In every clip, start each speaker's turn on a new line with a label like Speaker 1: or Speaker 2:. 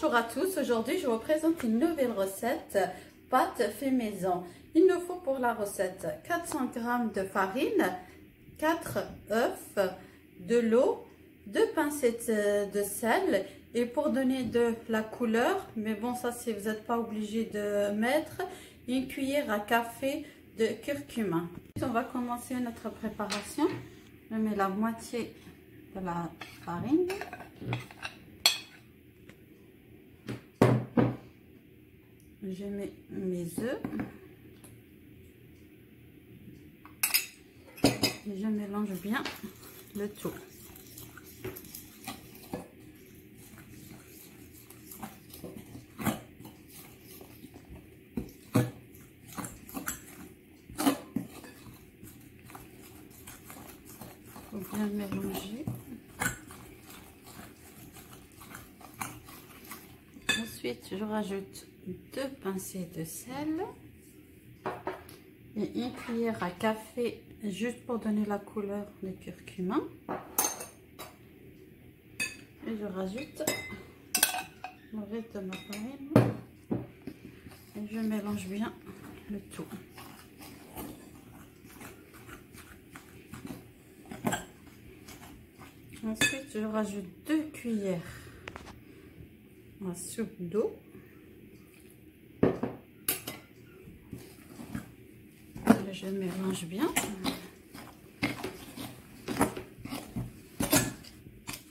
Speaker 1: Bonjour à tous, aujourd'hui je vous présente une nouvelle recette pâte fait maison. Il nous faut pour la recette 400 g de farine, 4 œufs, de l'eau, 2 pincettes de sel et pour donner de la couleur, mais bon ça si vous n'êtes pas obligé de mettre, une cuillère à café de curcuma. On va commencer notre préparation. Je mets la moitié de la farine. Je mets mes œufs. Et je mélange bien le tout. Il faut bien mélanger. Ensuite, je rajoute 2 pincées de sel et une cuillère à café juste pour donner la couleur de curcuma. Et je rajoute le reste de ma farine et je mélange bien le tout. Ensuite, je rajoute 2 cuillères à soupe d'eau. Je mélange bien. Il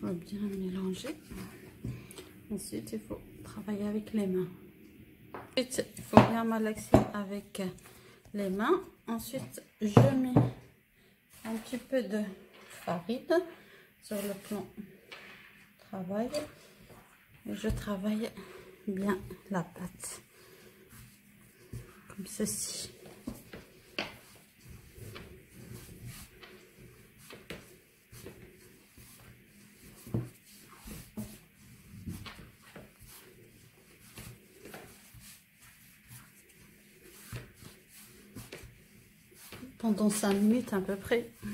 Speaker 1: faut bien mélanger. Ensuite, il faut travailler avec les mains. Ensuite, il faut bien malaxer avec les mains. Ensuite, je mets un petit peu de farine sur le plan travail. Et je travaille bien la pâte. Comme ceci. Pendant 5 minutes à peu près, il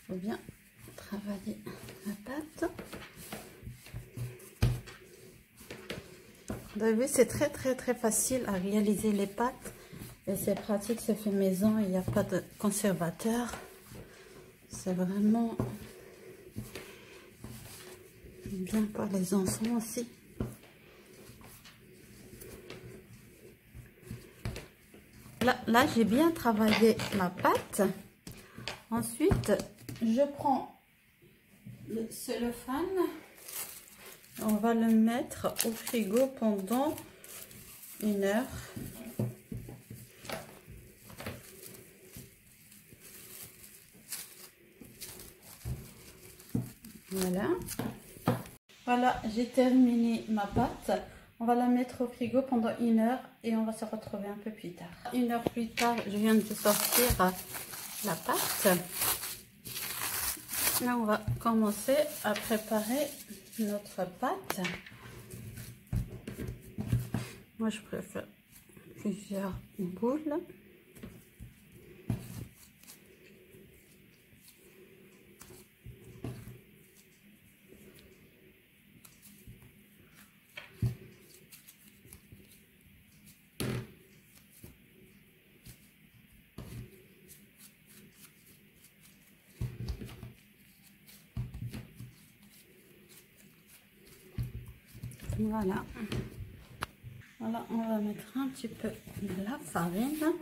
Speaker 1: faut bien travailler la pâte. Vous avez vu, c'est très facile à réaliser les pâtes et c'est pratique, c'est fait maison, il n'y a pas de conservateur. C'est vraiment bien pour les enfants aussi. Là j'ai bien travaillé la pâte. Ensuite, je prends le cellophane. On va le mettre au frigo pendant 1 heure. Voilà, j'ai terminé ma pâte. On va la mettre au frigo pendant 1 heure et on va se retrouver un peu plus tard. 1 heure plus tard, je viens de sortir la pâte. Là, on va commencer à préparer notre pâte. Moi, je préfère plusieurs boules. Voilà. Voilà, on va mettre un petit peu de la farine.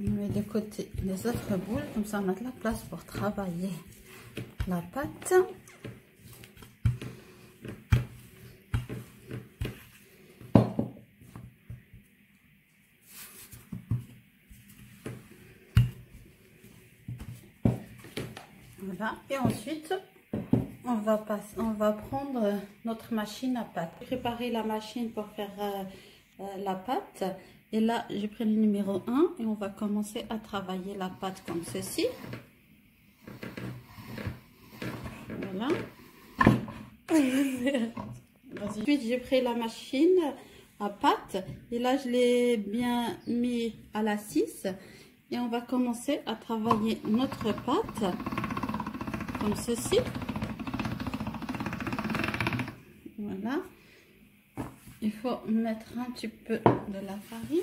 Speaker 1: On met de côté les autres boules, comme ça on a de la place pour travailler la pâte. Voilà. Et ensuite, on va prendre notre machine à pâte. J'ai préparé la machine pour faire la pâte. Et là, j'ai pris le numéro 1 et on va commencer à travailler la pâte comme ceci. Voilà. Ensuite, j'ai pris la machine à pâte et là, je l'ai bien mis à la 6. Et on va commencer à travailler notre pâte comme ceci. Voilà. Il faut mettre un petit peu de la farine.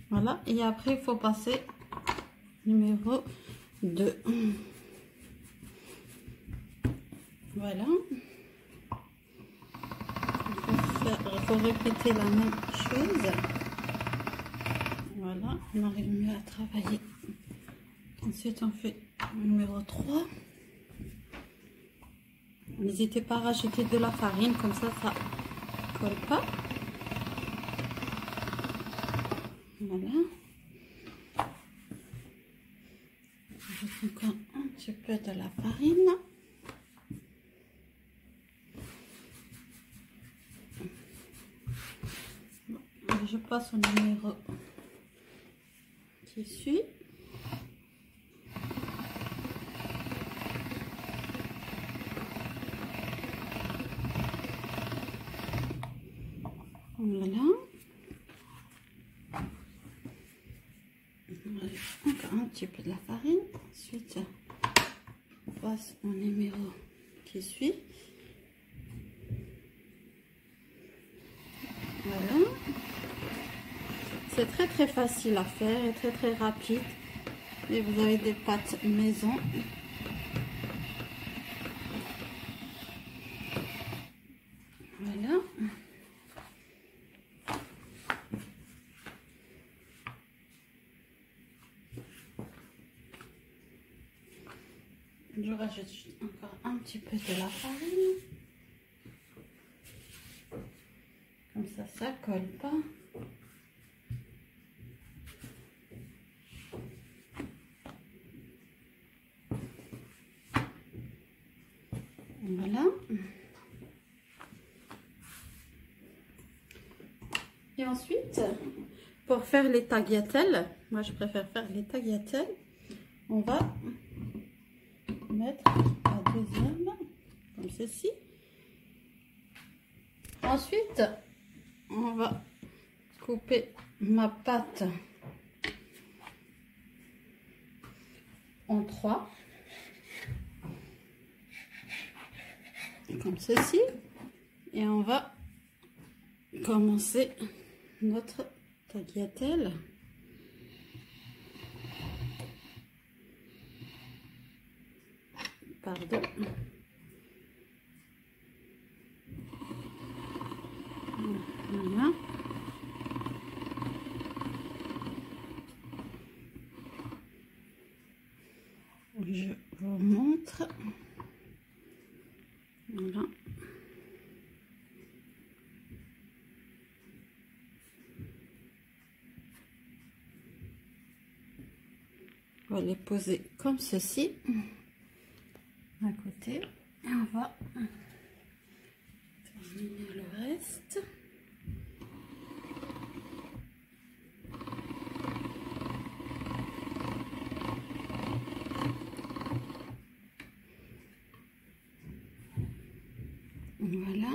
Speaker 1: Voilà. Et après, il faut passer numéro 2. Voilà. Il faut répéter la même chose. Voilà, on arrive mieux à travailler. Ensuite, on fait numéro 3. N'hésitez pas à rajouter de la farine, comme ça colle pas. Voilà. J'ajoute encore un petit peu de la farine. Je passe au numéro qui suit. Voilà. Encore un petit peu de la farine. Ensuite, on passe au numéro qui suit. Voilà. C'est très facile à faire et très rapide. Et vous avez des pâtes maison. Voilà. Je rajoute encore un petit peu de la farine. Comme ça colle pas. Voilà. Et ensuite, pour faire les tagliatelles, moi je préfère faire les tagliatelles, on va mettre la deuxième, comme ceci. Ensuite, on va couper ma pâte en 3. Comme ceci. Et on va commencer notre tagliatelle. Pardon. Voilà. Je vous montre. Voilà. On va les poser comme ceci à côté et on va terminer le reste. Voilà.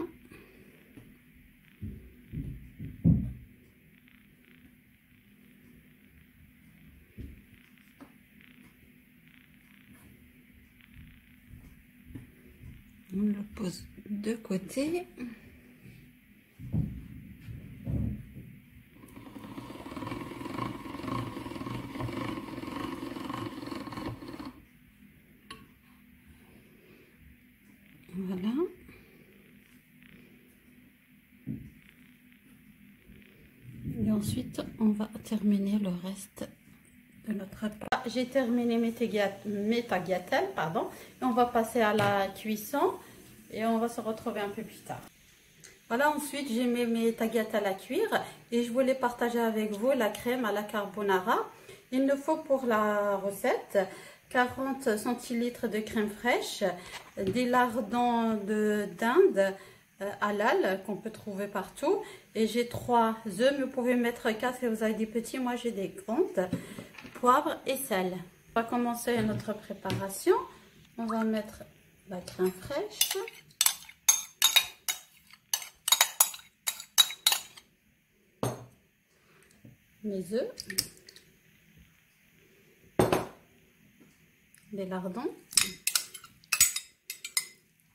Speaker 1: On le pose de côté. Voilà. Et ensuite, on va terminer le reste de notre plat. J'ai terminé mes tagliatelles, pardon. Et on va passer à la cuisson et on va se retrouver un peu plus tard. Voilà, ensuite j'ai mis mes tagliatelles à cuire et je voulais partager avec vous la crème à la carbonara. Il nous faut pour la recette 40 centilitres de crème fraîche, des lardons d'Inde halal qu'on peut trouver partout, et j'ai 3 œufs, mais vous pouvez mettre 4 si vous avez des petits, moi j'ai des grandes, poivre et sel. On va commencer notre préparation. On va mettre la crème fraîche. mes œufs, les lardons,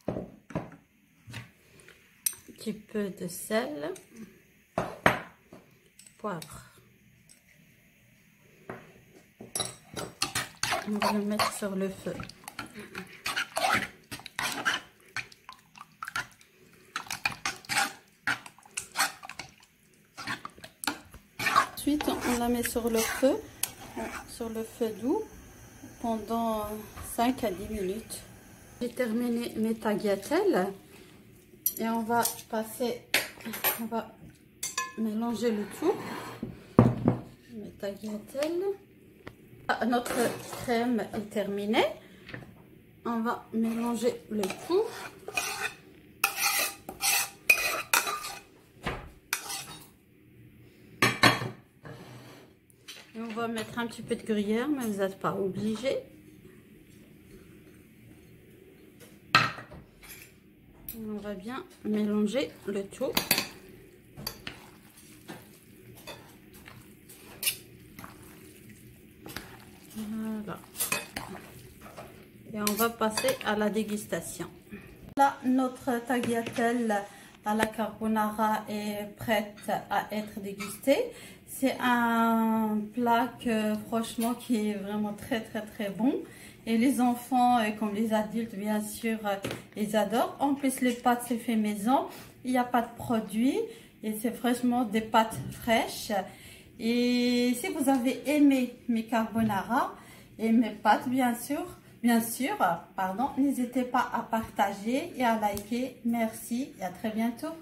Speaker 1: un petit peu de sel, poivre. On va le mettre sur le feu. Ensuite, on la met sur le feu doux pendant 5 à 10 minutes. J'ai terminé mes tagliatelles et on va mélanger le tout. Mes tagliatelles. Notre crème est terminée. On va mélanger le tout. Et on va mettre un petit peu de gruyère, mais vous n'êtes pas obligé. On va bien mélanger le tout. Voilà. Et on va passer à la dégustation. Là, notre tagliatelle à la carbonara est prête à être dégustée. C'est un plat franchement qui est vraiment très bon. Et les enfants, comme les adultes, bien sûr, ils adorent. En plus, les pâtes, c'est fait maison. Il n'y a pas de produits. Et c'est franchement des pâtes fraîches. Et si vous avez aimé mes carbonara et mes pâtes, bien sûr, n'hésitez pas à partager et à liker. Merci et à très bientôt.